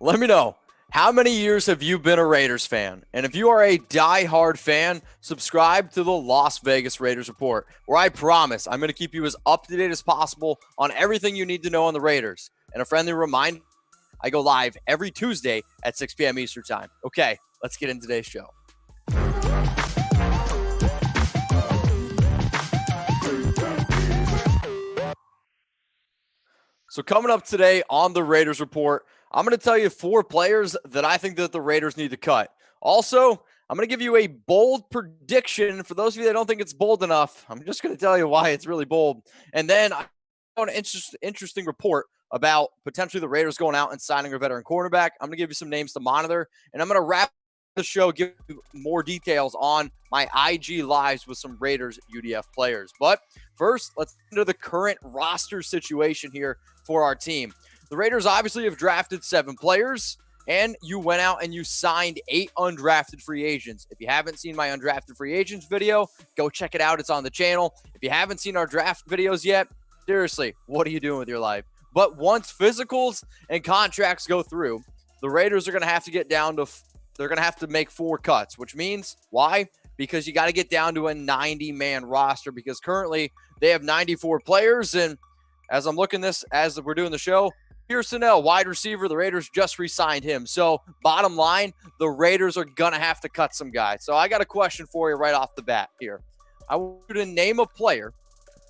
Let me know. How many years have you been a Raiders fan? And if you are a die-hard fan, subscribe to the Las Vegas Raiders Report, where I promise I'm going to keep you as up-to-date as possible on everything you need to know on the Raiders. And a friendly reminder, I go live every Tuesday at 6 p.m. Eastern Time. Okay, let's get into today's show. So coming up today on the Raiders Report, I'm going to tell you 4 players that I think that the Raiders need to cut. Also, I'm going to give you a bold prediction. For those of you that don't think it's bold enough, I'm just going to tell you why it's really bold. And then I have an interesting report about potentially the Raiders going out and signing a veteran cornerback. I'm going to give you some names to monitor, and I'm going to wrap the show, give you more details on my IG lives with some Raiders UDF players. But first, let's get into the current roster situation here for our team. The Raiders obviously have drafted 7 players, and you went out and you signed 8 undrafted free agents. If you haven't seen my undrafted free agents video, go check it out. It's on the channel. If you haven't seen our draft videos yet, seriously, what are you doing with your life? But once physicals and contracts go through, the Raiders are going to have to get down to they're going to have to make 4 cuts, which means why? Because you got to get down to a 90-man roster, because currently they have 94 players. And as I'm looking this, as we're doing the show, Pearsonell, wide receiver, the Raiders just re-signed him. So bottom line, the Raiders are going to have to cut some guys. So I got a question for you right off the bat here. I want you to name a player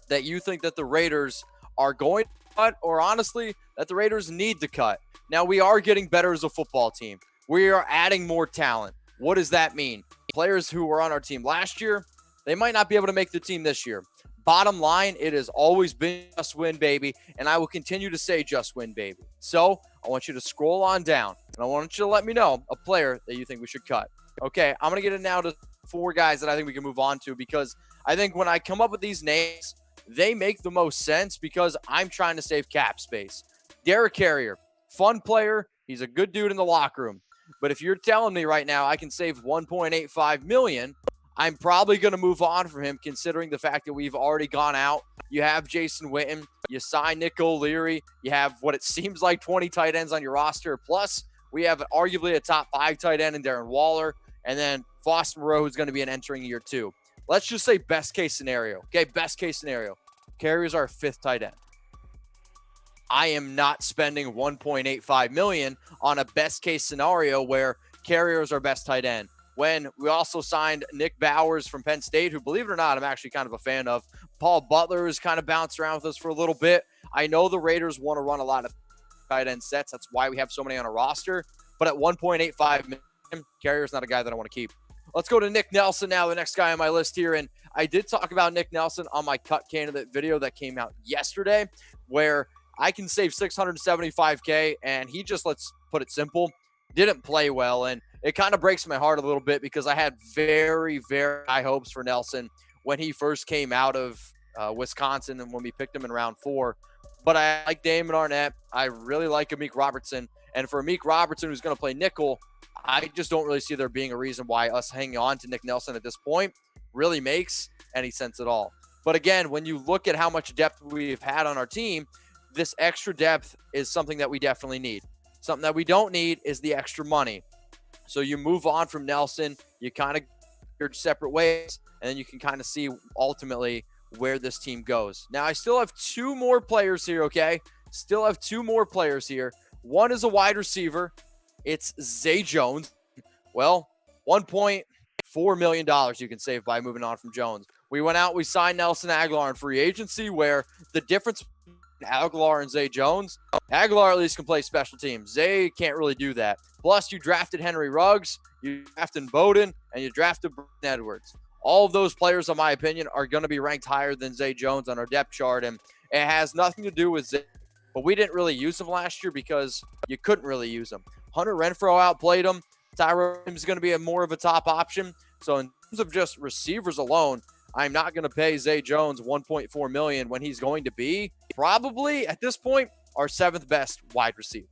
that you think that the Raiders are going to cut, or honestly, that the Raiders need to cut. Now, we are getting better as a football team. We are adding more talent. What does that mean? Players who were on our team last year, they might not be able to make the team this year. Bottom line, it has always been just win, baby, and I will continue to say just win, baby. So I want you to scroll on down, and I want you to let me know a player that you think we should cut. Okay, I'm going to get it now to 4 guys that I think we can move on to, because I think when I come up with these names, they make the most sense because I'm trying to save cap space. Derek Carrier, fun player. He's a good dude in the locker room. But if you're telling me right now I can save $1.85 million, I'm probably going to move on from him, considering the fact that we've already gone out. You have Jason Witten. You sign Nick O'Leary. You have what it seems like 20 tight ends on your roster. Plus, we have arguably a top 5 tight end in Darren Waller. And then Foster Moreau, who's going to be entering year 2. Let's just say best case scenario. Okay, best case scenario. Carrier's our 5th tight end. I am not spending $1.85 million on a best case scenario where Carrier is our best tight end. When we also signed Nick Bowers from Penn State, who, believe it or not, I'm actually kind of a fan of. Paul Butler has kind of bounced around with us for a little bit. I know the Raiders want to run a lot of tight end sets. That's why we have so many on a roster. But at $1.85 million, Carrier's not a guy that I want to keep. Let's go to Nick Nelson now, the next guy on my list here. And I did talk about Nick Nelson on my cut candidate video that came out yesterday, where I can save $675K, and he just, let's put it simple, didn't play well. And it kind of breaks my heart a little bit because I had very, very high hopes for Nelson when he first came out of Wisconsin and when we picked him in round 4. But I like Damon Arnette. I really like Amik Robertson. And for Amik Robertson, who's going to play nickel, I just don't really see there being a reason why us hanging on to Nick Nelson at this point really makes any sense at all. But again, when you look at how much depth we've had on our team, this extra depth is something that we definitely need. Something that we don't need is the extra money. So you move on from Nelson, you kind of go separate ways, and then you can kind of see ultimately where this team goes. Now, I still have 2 more players here, okay? Still have 2 more players here. One is a wide receiver. It's Zay Jones. Well, $1.4 million you can save by moving on from Jones. We went out, we signed Nelson Agholor in free agency, where the difference between Agholor and Zay Jones, Agholor at least can play special teams. Zay can't really do that. Plus, you drafted Henry Ruggs, you drafted Bowden, and you drafted Brandon Edwards. All of those players, in my opinion, are going to be ranked higher than Zay Jones on our depth chart, and it has nothing to do with Zay. But we didn't really use him last year because you couldn't really use him. Hunter Renfrow outplayed him. Tyrone is going to be more of a top option. So in terms of just receivers alone, I'm not going to pay Zay Jones $1.4 million when he's going to be probably at this point our 7th best wide receiver.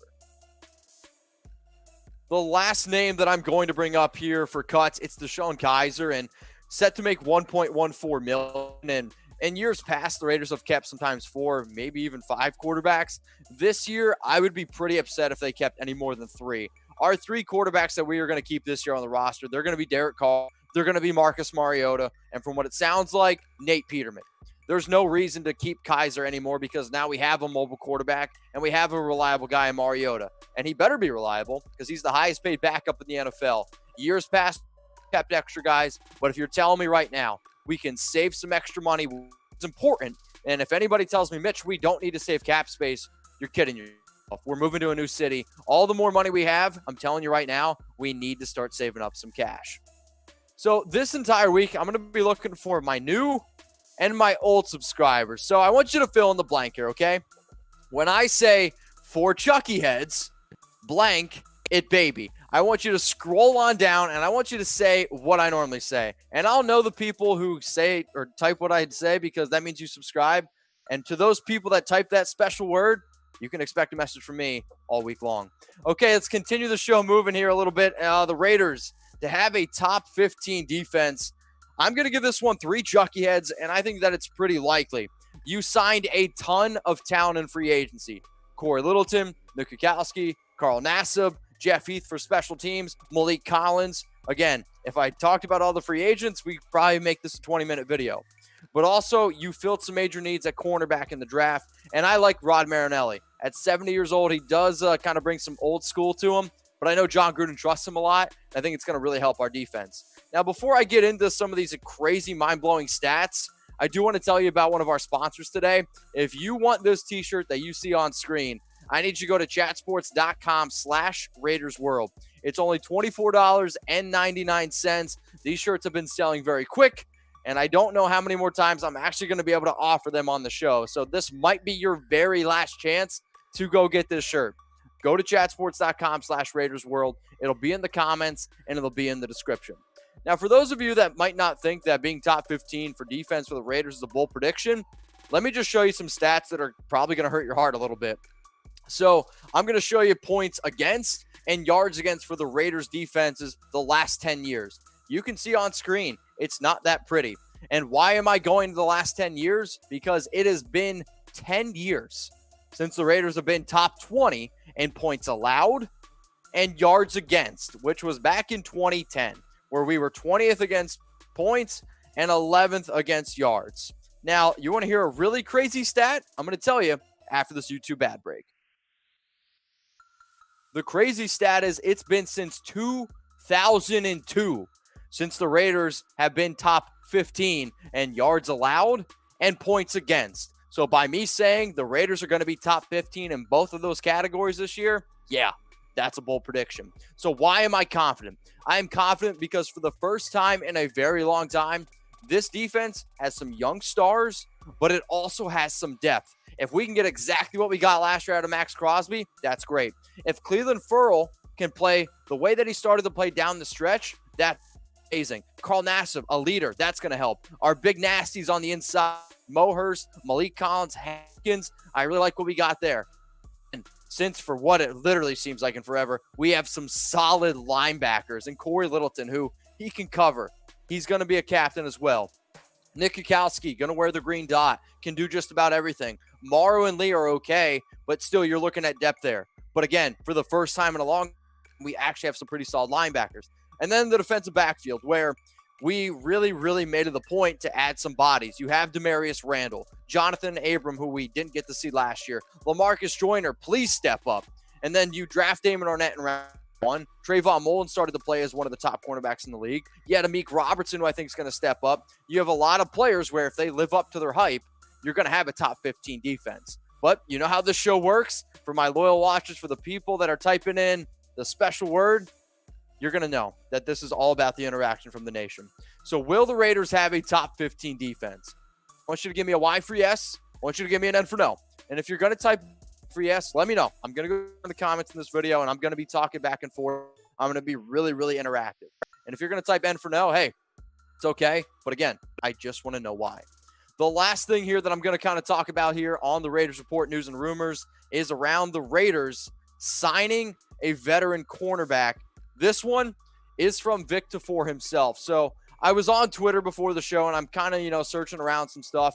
The last name that I'm going to bring up here for cuts, it's DeShone Kizer, and set to make $1.14 million. And In years past, the Raiders have kept sometimes 4, maybe even 5 quarterbacks. This year, I would be pretty upset if they kept any more than 3. Our 3 quarterbacks that we are going to keep this year on the roster, they're going to be Derek Carr, they're going to be Marcus Mariota, and from what it sounds like, Nate Peterman. There's no reason to keep Kaiser anymore because now we have a mobile quarterback and we have a reliable guy in Mariota. And he better be reliable because he's the highest paid backup in the NFL. Years past, kept extra guys, but if you're telling me right now, we can save some extra money, it's important. And if anybody tells me, Mitch, we don't need to save cap space, you're kidding yourself. We're moving to a new city. All the more money we have, I'm telling you right now, we need to start saving up some cash. So this entire week, I'm going to be looking for my new and my old subscribers. So I want you to fill in the blank here, okay? When I say for Chucky heads, blank it baby. I want you to scroll on down and I want you to say what I normally say. And I'll know the people who say or type what I'd say because that means you subscribe. And to those people that type that special word, you can expect a message from me all week long. Okay, let's continue the show moving here a little bit. The Raiders, to have a top 15 defense, I'm going to give this one 3 Chucky heads, and I think that it's pretty likely. You signed a ton of talent in free agency. Corey Littleton, Nick Kwiatkowski, Carl Nassib, Jeff Heath for special teams, Malik Collins. Again, if I talked about all the free agents, we could probably make this a 20-minute video. But also, you filled some major needs at cornerback in the draft, and I like Rod Marinelli. At 70 years old, he does kind of bring some old school to him, but I know Jon Gruden trusts him a lot. I think it's going to really help our defense. Now, before I get into some of these crazy, mind-blowing stats, I do want to tell you about one of our sponsors today. If you want this t-shirt that you see on screen, I need you to go to chatsports.com/RaidersWorld. It's only $24.99. These shirts have been selling very quick, and I don't know how many more times I'm actually going to be able to offer them on the show. So this might be your very last chance to go get this shirt. Go to chatsports.com/RaidersWorld. It'll be in the comments, and it'll be in the description. Now, for those of you that might not think that being top 15 for defense for the Raiders is a bold prediction, let me just show you some stats that are probably going to hurt your heart a little bit. So I'm going to show you points against and yards against for the Raiders defenses the last 10 years. You can see on screen, it's not that pretty. And why am I going to the last 10 years? Because it has been 10 years since the Raiders have been top 20 in points allowed and yards against, which was back in 2010, where we were 20th against points and 11th against yards. Now, you want to hear a really crazy stat? I'm going to tell you after this YouTube ad break. The crazy stat is it's been since 2002 since the Raiders have been top 15 in yards allowed and points against. So by me saying the Raiders are going to be top 15 in both of those categories this year, yeah, that's a bold prediction. So why am I confident? I am confident because for the first time in a very long time, this defense has some young stars, but it also has some depth. If we can get exactly what we got last year out of Max Crosby, that's great. If Cleveland Ferrell can play the way that he started to play down the stretch, that's amazing. Carl Nassib, a leader, that's going to help. Our big nasties on the inside, Mo Hurst, Malik Collins, Hankins, I really like what we got there. And since for what it literally seems like in forever, we have some solid linebackers. And Corey Littleton, who he can cover. He's going to be a captain as well. Nick Kwiatkowski, going to wear the green dot, can do just about everything. Morrow and Lee are okay, but still you're looking at depth there. But again, for the first time in a long time, we actually have some pretty solid linebackers. And then the defensive backfield, where we really made it the point to add some bodies. You have Demarius Randall, Jonathan Abram, who we didn't get to see last year. LaMarcus Joyner, please step up. And then you draft Damon Arnette in round 1. Trayvon Mullen started to play as one of the top cornerbacks in the league. You had Amik Robertson, who I think is going to step up. You have a lot of players where if they live up to their hype, you're going to have a top 15 defense. But you know how this show works? For my loyal watchers, for the people that are typing in the special word, you're going to know that this is all about the interaction from the nation. So will the Raiders have a top 15 defense? I want you to give me a Y for yes. I want you to give me an N for no. And if you're going to type for yes, let me know. I'm going to go in the comments in this video, and I'm going to be talking back and forth. I'm going to be really interactive. And if you're going to type N for no, hey, it's okay. But again, I just want to know why. The last thing here that I'm going to kind of talk about here on the Raiders Report News and Rumors is around the Raiders signing a veteran cornerback. This one is from Vic Tafur himself. So I was on Twitter before the show, and I'm kind of, searching around some stuff.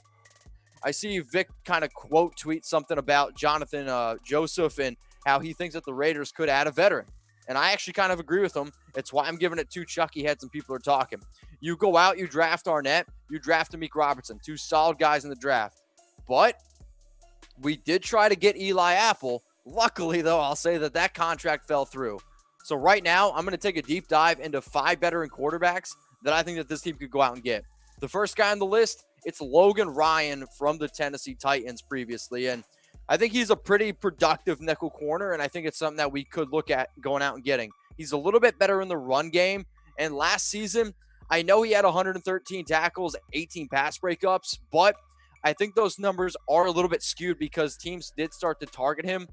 I see Vic kind of quote tweet something about Jonathan Joseph and how he thinks that the Raiders could add a veteran. And I actually kind of agree with him. It's why I'm giving it to Chuck. He had some people are talking. You go out, you draft Arnette, you draft Amik Robertson, 2 solid guys in the draft. But we did try to get Eli Apple. Luckily, though, I'll say that contract fell through. So right now, I'm going to take a deep dive into 5 veteran quarterbacks that I think that this team could go out and get. The first guy on the list, it's Logan Ryan from the Tennessee Titans previously. And I think he's a pretty productive nickel corner, and I think it's something that we could look at going out and getting. He's a little bit better in the run game. And last season, I know he had 113 tackles, 18 pass breakups, but I think those numbers are a little bit skewed because teams did start to target him.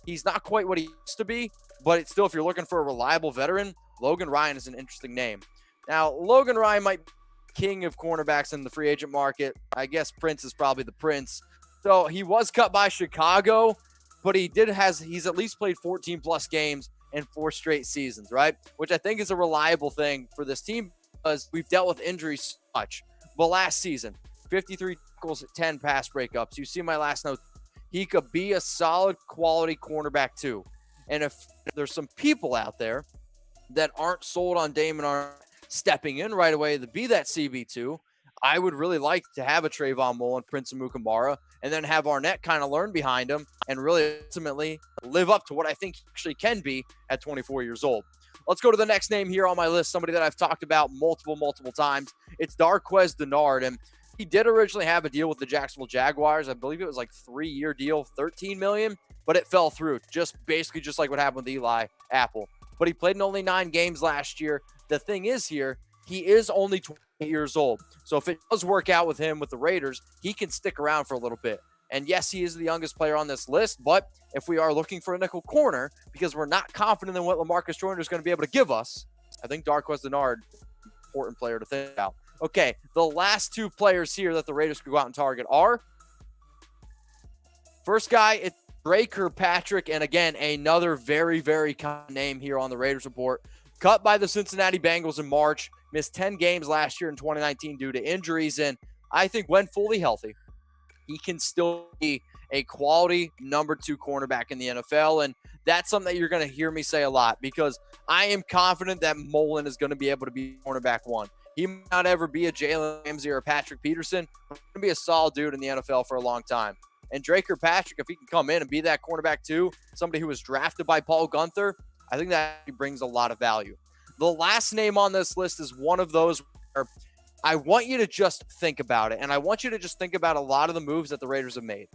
He's not quite what he used to be, but it's still, if you're looking for a reliable veteran, Logan Ryan is an interesting name. Now, Logan Ryan might be king of cornerbacks in the free agent market. I guess Prince is probably the Prince. So he was cut by Chicago, but he's at least played 14 plus games in 4 straight seasons, right? Which I think is a reliable thing for this team because we've dealt with injuries so much. But last season, 53 tackles, 10 pass breakups. You see my last note. He could be a solid quality cornerback too. And if there's some people out there that aren't sold on Damon Arnette stepping in right away to be that CB2, I would really like to have a Trayvon Mullen, Prince Amukamara, and then have Arnette kind of learn behind him and really ultimately live up to what I think he actually can be at 24 years old. Let's go to the next name here on my list, somebody that I've talked about multiple times. It's Darqueze Dennard, and he did originally have a deal with the Jacksonville Jaguars. I believe it was like 3-year deal, $13 million, but it fell through, just like what happened with Eli Apple. But he played in only 9 games last year. The thing is here, he is only 28 years old. So if it does work out with him with the Raiders, he can stick around for a little bit. And yes, he is the youngest player on this list, but if we are looking for a nickel corner, because we're not confident in what LaMarcus Joyner is going to be able to give us, I think Darqueze Dennard, important player to think about. Okay, the last 2 players here that the Raiders could go out and target are, first guy, it's Dre Kirkpatrick, and again, another very, very common name here on the Raiders report. Cut by the Cincinnati Bengals in March, missed 10 games last year in 2019 due to injuries, and I think when fully healthy, he can still be a quality number 2 cornerback in the NFL, and that's something that you're going to hear me say a lot because I am confident that Mullen is going to be able to be cornerback 1. He might not ever be a Jalen Ramsey or a Patrick Peterson, but he's going to be a solid dude in the NFL for a long time. And Dre Kirkpatrick, if he can come in and be that cornerback 2, somebody who was drafted by Paul Gunther, I think that brings a lot of value. The last name on this list is one of those where I want you to just think about it, and I want you to just think about a lot of the moves that the Raiders have made.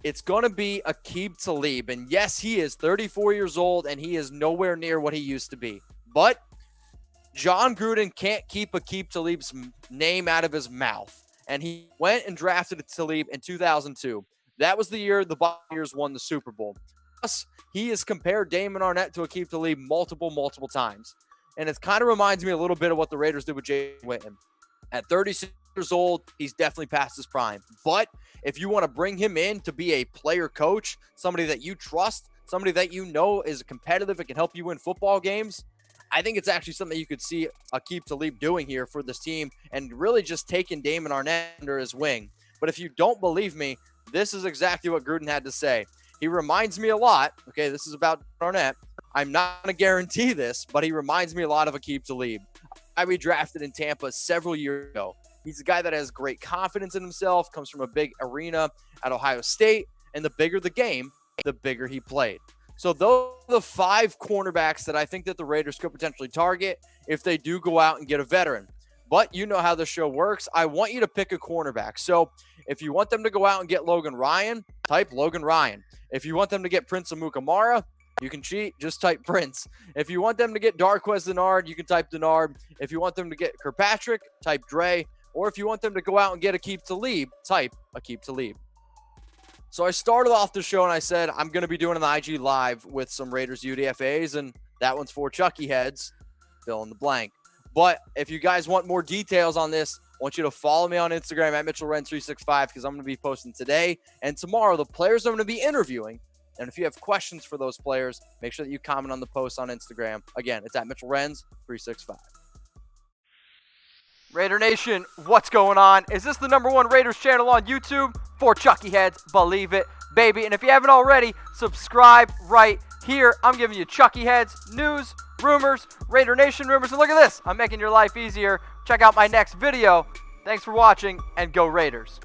It's going to be Aqib Talib, and yes, he is 34 years old, and he is nowhere near what he used to be. But Jon Gruden can't keep Aqib Talib's name out of his mouth, and he went and drafted Talib in 2002. That was the year the Buccaneers won the Super Bowl. Plus, he has compared Damon Arnette to Aqib Talib multiple times. And it kind of reminds me a little bit of what the Raiders did with Jay Witten. At 36 years old, he's definitely past his prime. But if you want to bring him in to be a player coach, somebody that you trust, somebody that you know is competitive and can help you win football games, I think it's actually something you could see Aqib Talib doing here for this team and really just taking Damon Arnette under his wing. But if you don't believe me, this is exactly what Gruden had to say. He reminds me a lot. Okay, this is about Arnette. I'm not going to guarantee this, but he reminds me a lot of Aqib Talib. I redrafted in Tampa several years ago. He's a guy that has great confidence in himself, comes from a big arena at Ohio State, and the bigger the game, the bigger he played. So those are the 5 cornerbacks that I think that the Raiders could potentially target if they do go out and get a veteran. But you know how the show works. I want you to pick a cornerback. So if you want them to go out and get Logan Ryan, type Logan Ryan. If you want them to get Prince Amukamara, you can cheat, just type Prince. If you want them to get Darqueze Dennard, you can type Dennard. If you want them to get Kirkpatrick, type Dre. Or if you want them to go out and get Aqib Talib, type Aqib Talib. So I started off the show and I said I'm going to be doing an IG Live with some Raiders UDFAs, and that one's for Chucky heads, fill in the blank. But if you guys want more details on this, I want you to follow me on Instagram at Mitchell Renz 365 because I'm going to be posting today and tomorrow the players I'm going to be interviewing. And if you have questions for those players, make sure that you comment on the post on Instagram. Again, it's at Mitchell Renz 365. Raider Nation, what's going on? Is this the #1 Raiders channel on YouTube? For Chucky heads, believe it, baby. And if you haven't already, subscribe right here. I'm giving you Chucky heads, news, rumors, Raider Nation rumors. And look at this, I'm making your life easier. Check out my next video. Thanks for watching, and go Raiders.